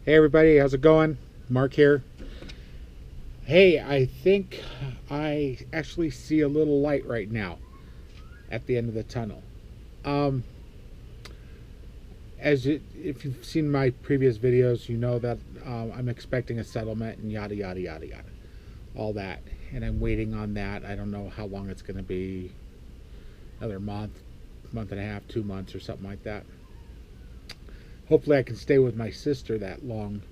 Hey everybody, how's it going? Mark here. Hey, I think I actually see a little light right now at the end of the tunnel. Um, if you've seen my previous videos, you know that I'm expecting a settlement and yada yada yada yada, all that, and I'm waiting on that. I don't know how long it's going to be, another month, month and a half, 2 months, or something like that. Hopefully, I can stay with my sister that long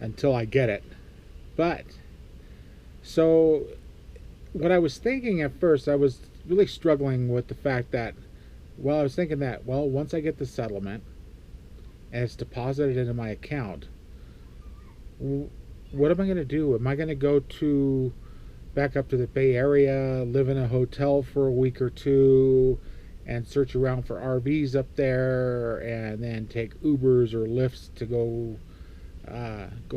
until I get it. But so what I was thinking at first, I was really struggling with the fact that, well, I was thinking that, well, once I get the settlement and it's deposited into my account, what am I going to do? Am I going to go to back up to the Bay Area, live in a hotel for a week or two, and search around for RVs up there, and then take Ubers or Lyfts to go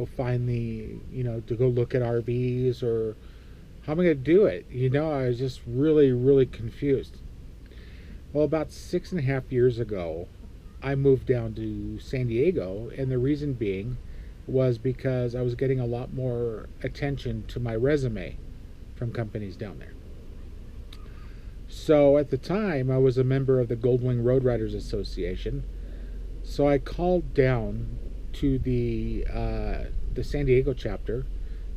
find to go look at RVs, or how am I going to do it? I was just really, really confused. Well, about 6.5 years ago, I moved down to San Diego, and the reason being was because I was getting a lot more attention to my resume from companies down there. So at the time, I was a member of the Goldwing Road Riders Association. So I called down to the San Diego chapter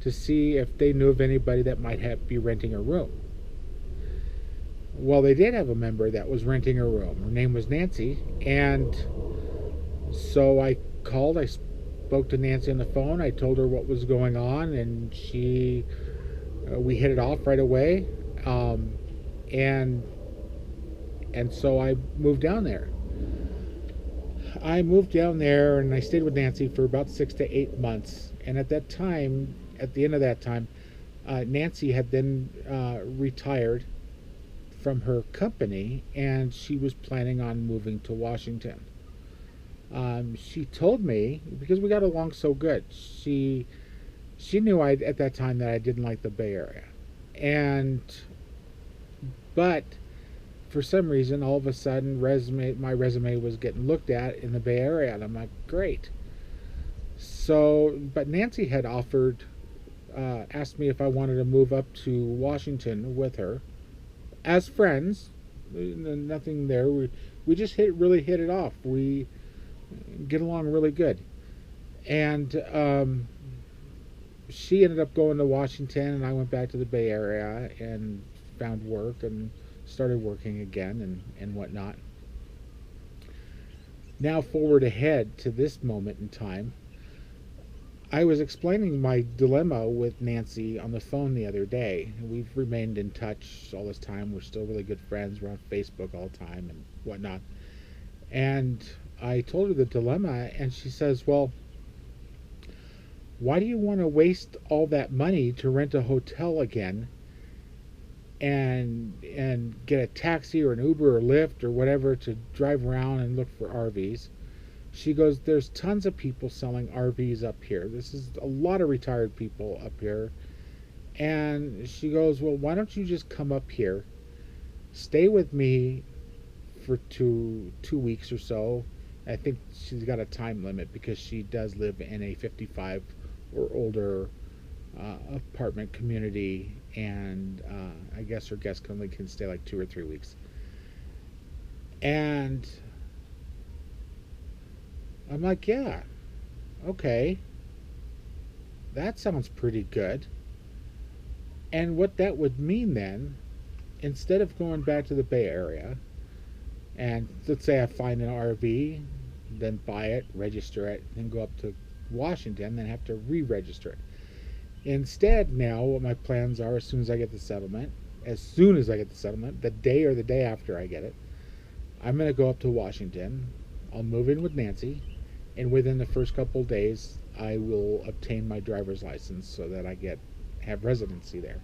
to see if they knew of anybody that might be renting a room. Well, they did have a member that was renting a room. Her name was Nancy, and so I called. I spoke to Nancy on the phone. I told her what was going on, and we hit it off right away. And so I moved down there. I moved down there, and I stayed with Nancy for about 6 to 8 months. And at that time, at the end of that time, Nancy had then retired from her company, and she was planning on moving to Washington. She told me, because we got along so good, she knew at that time that I didn't like the Bay Area, and but for some reason, all of a sudden, my resume was getting looked at in the Bay Area, and I'm like, great. So, but Nancy had asked me if I wanted to move up to Washington with her as friends. Nothing there. We just really hit it off. We get along really good, and she ended up going to Washington, and I went back to the Bay Area and found work and started working again and whatnot. Now, forward ahead to this moment in time, I was explaining my dilemma with Nancy on the phone the other day. We've remained in touch all this time. We're still really good friends. We're on Facebook all the time and whatnot. And I told her the dilemma, and she says, well, why do you want to waste all that money to rent a hotel again and get a taxi or an Uber or Lyft or whatever to drive around and look for RVs? She goes, there's tons of people selling RVs up here. This is a lot of retired people up here. And she goes, well, why don't you just come up here, stay with me for two weeks or so. I think she's got a time limit because she does live in a 55 or older apartment community, and I guess her guests only can stay like 2 or 3 weeks. And I'm like, yeah, okay, that sounds pretty good. And what that would mean then, instead of going back to the Bay Area, and let's say I find an RV, then buy it, register it, then go up to Washington, then have to re-register it. Instead, now what my plans are, as soon as I get the settlement, the day or the day after I get it, I'm going to go up to Washington. I'll move in with Nancy, and within the first couple of days, I will obtain my driver's license so that I have residency there.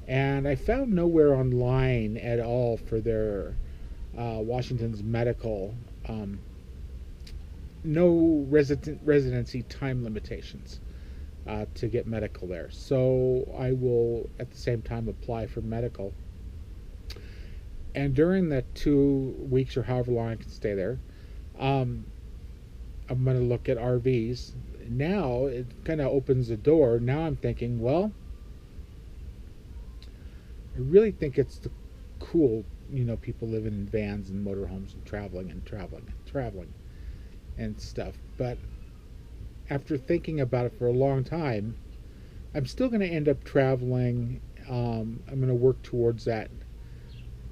And I found nowhere online at all for their Washington's medical, no residency time limitations to get medical there. So I will at the same time apply for medical. And during the 2 weeks or however long I can stay there, um, I'm going to look at RVs. Now it kind of opens the door. Now I'm thinking, well, I really think it's the cool, people living in vans and motorhomes and traveling and traveling and traveling and stuff. But after thinking about it for a long time, I'm still going to end up traveling. I'm going to work towards that.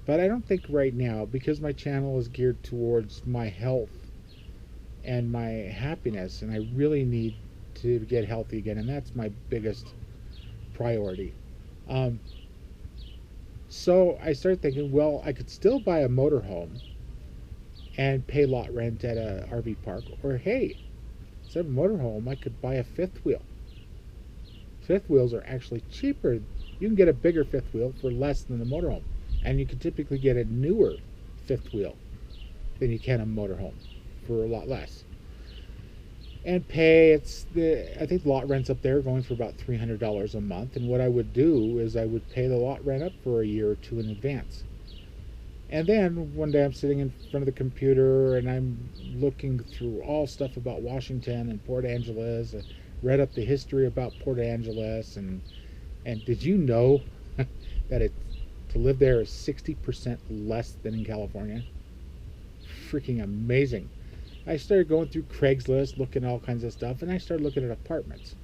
But I don't think right now, because my channel is geared towards my health and my happiness, and I really need to get healthy again, and that's my biggest priority. So I started thinking, well, I could still buy a motorhome and pay lot rent at a RV park, or hey, instead of a motorhome, I could buy a fifth wheel. Fifth wheels are actually cheaper. You can get a bigger fifth wheel for less than the motorhome, and you can typically get a newer fifth wheel than you can a motorhome for a lot less. And pay, I think lot rent's up there going for about $300 a month. And what I would do is I would pay the lot rent up for a year or two in advance. And then one day I'm sitting in front of the computer and I'm looking through all stuff about Washington and Port Angeles. I read up the history about Port Angeles, and did you know that to live there is 60% less than in California? Freaking amazing. I started going through Craigslist, looking at all kinds of stuff, and I started looking at apartments.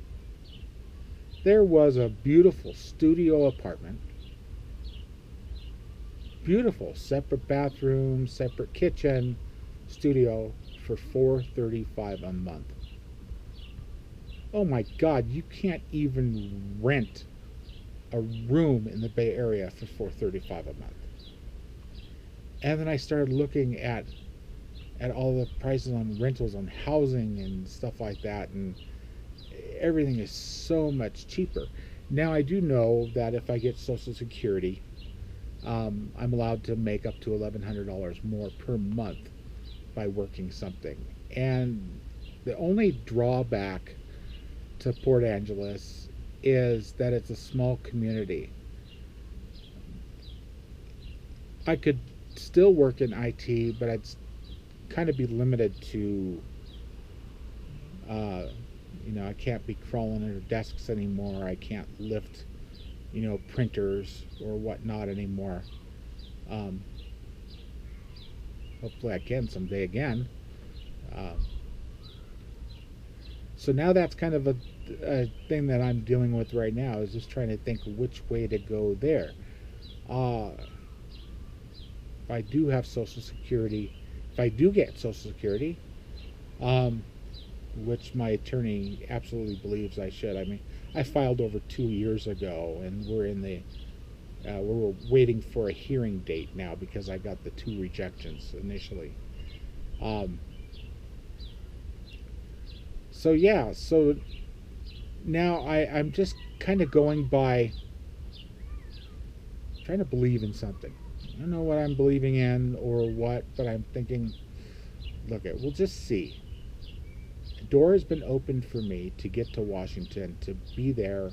There was a beautiful studio apartment. Beautiful, separate bathroom, separate kitchen, studio for $435 a month. Oh my God, you can't even rent a room in the Bay Area for $435 a month. And then I started looking at all the prices on rentals on housing and stuff like that, and everything is so much cheaper. Now I do know that if I get Social Security, I'm allowed to make up to $1,100 more per month by working something. And the only drawback to Port Angeles is that it's a small community. I could still work in IT, but I'd kind of be limited to I can't be crawling under desks anymore. I can't lift printers or whatnot anymore. Hopefully I can someday again. So now that's kind of a thing that I'm dealing with right now, is just trying to think which way to go there. If I do have Social Security, if I do get Social Security, which my attorney absolutely believes I should. I mean, I filed over 2 years ago, and we're waiting for a hearing date now because I got the 2 rejections initially. So yeah, so now I'm just kind of going by trying to believe in something. I don't know what I'm believing in or what, but I'm thinking, look, we'll just see. The door has been opened for me to get to Washington, to be there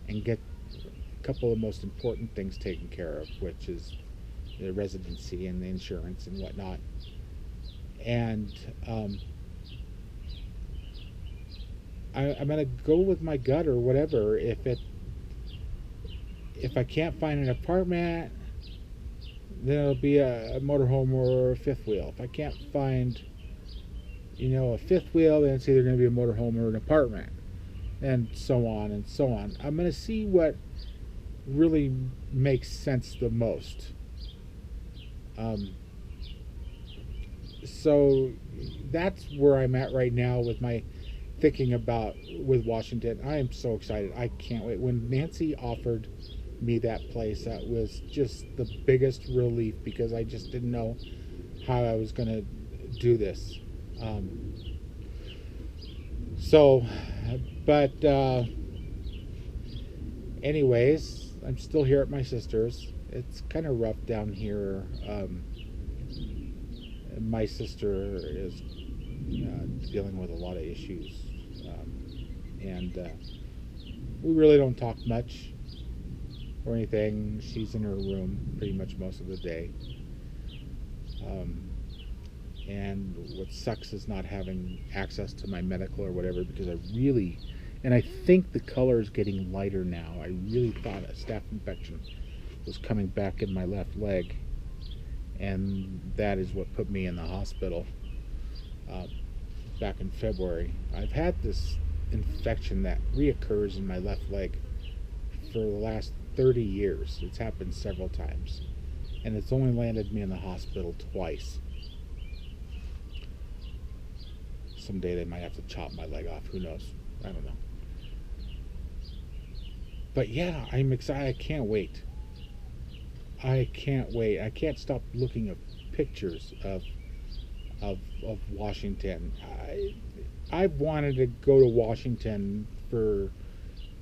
and get a couple of the most important things taken care of, which is the residency and the insurance and whatnot. And I'm going to go with my gut or whatever. If I can't find an apartment, then it'll be a motorhome or a fifth wheel. If I can't find a fifth wheel, then it's either going to be a motorhome or an apartment, and so on and so on. I'm going to see what really makes sense the most. So that's where I'm at right now with my thinking about with Washington. I am so excited. I can't wait. When Nancy offered me that place, that was just the biggest relief, because I just didn't know how I was going to do this. Anyways, I'm still here at my sister's. It's kind of rough down here. My sister is dealing with a lot of issues, and we really don't talk much or anything. She's in her room pretty much most of the day. And what sucks is not having access to my medical or whatever, because I really, and I think the color is getting lighter now. I really thought a staph infection was coming back in my left leg, and that is what put me in the hospital uh, back in February. I've had this infection that reoccurs in my left leg for the last 30 years. It's happened several times, and it's only landed me in the hospital twice. Someday they might have to chop my leg off. Who knows? I don't know. But yeah, I'm excited. I can't wait. I can't wait. I can't stop looking at pictures of Washington. I've wanted to go to Washington for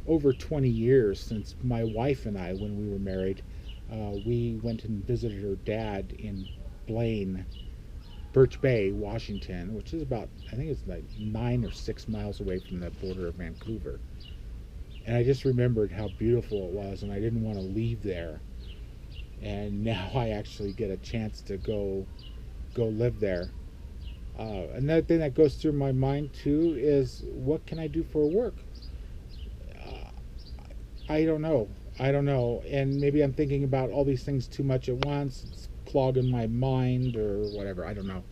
over 20 years, since my wife and I, when we were married, we went and visited her dad in Blaine, Birch Bay, Washington, which is about, I think it's like 9 or 6 miles away from the border of Vancouver. And I just remembered how beautiful it was, and I didn't want to leave there. And now I actually get a chance to go live there. Another thing that goes through my mind too is, what can I do for work? I don't know. I don't know. And maybe I'm thinking about all these things too much at once. It's clogging my mind or whatever. I don't know.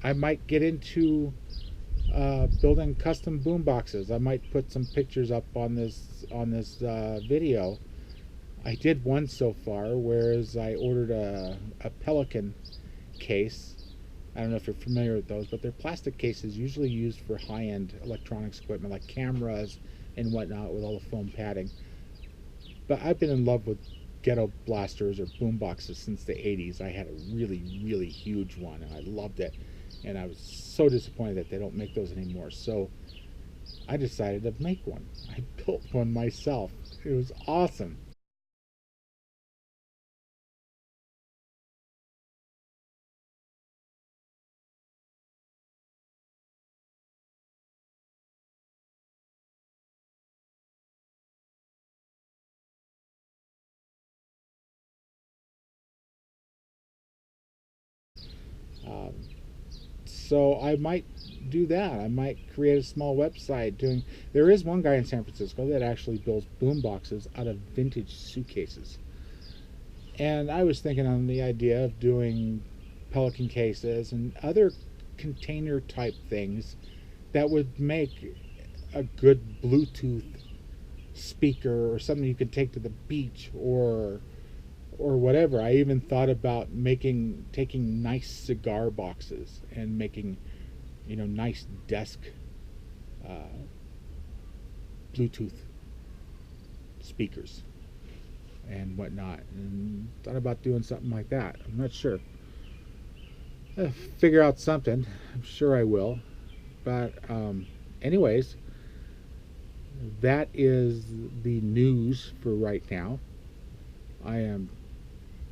I might get into building custom boom boxes. I might put some pictures up on this video. I did one so far, whereas I ordered a Pelican case. I don't know if you're familiar with those, but they're plastic cases usually used for high-end electronics equipment like cameras and whatnot, with all the foam padding. But I've been in love with ghetto blasters or boom boxes since the 80s. I had a really, really huge one, and I loved it. And I was so disappointed that they don't make those anymore. So I decided to make one. I built one myself. It was awesome. Um, so I might do that. I might create a small website doing. There is one guy in San Francisco that actually builds boom boxes out of vintage suitcases. And I was thinking on the idea of doing Pelican cases and other container type things that would make a good Bluetooth speaker, or something you could take to the beach, or whatever. I even thought about taking nice cigar boxes and making, nice desk uh, Bluetooth speakers and whatnot, and thought about doing something like that. I'm not sure. I'll figure out something. I'm sure I will. But anyways, that is the news for right now. I am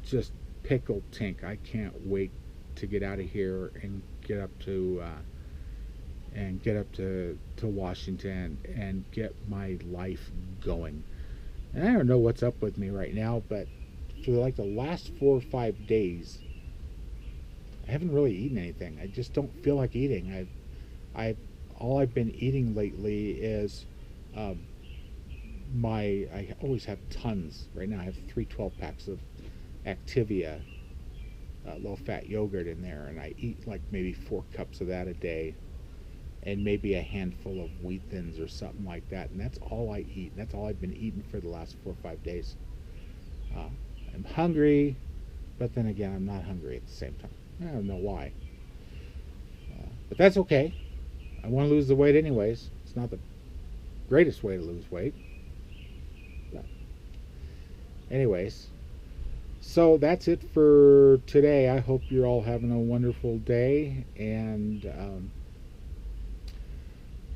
just pickled tink. I can't wait to get out of here and get up to Washington and get my life going. And I don't know what's up with me right now, but for like the last 4 or 5 days, I haven't really eaten anything. I just don't feel like eating. I all I've been eating lately is um, I always have tons. Right now I have 3 12 packs of Activia low-fat yogurt in there, and I eat like maybe 4 cups of that a day, and maybe a handful of wheat thins or something like that, and that's all I eat. That's all I've been eating for the last 4 or 5 days. Uh, I'm hungry, but then again, I'm not hungry at the same time. I don't know why, but that's okay. I want to lose the weight anyways. It's not the greatest way to lose weight, but anyways. So that's it for today. I hope you're all having a wonderful day, and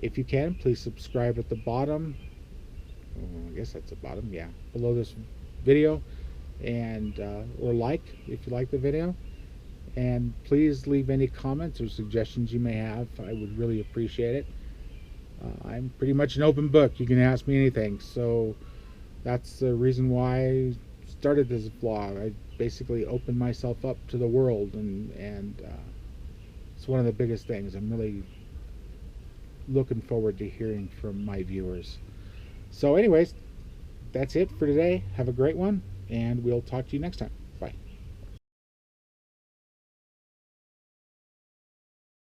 if you can, please subscribe at the bottom. I guess that's the bottom, yeah, below this video, and or like if you like the video. And please leave any comments or suggestions you may have. I would really appreciate it. I'm pretty much an open book. You can ask me anything. So that's the reason why I started this vlog, I basically opened myself up to the world, and it's one of the biggest things. I'm really looking forward to hearing from my viewers. So anyways, that's it for today. Have a great one, and we'll talk to you next time.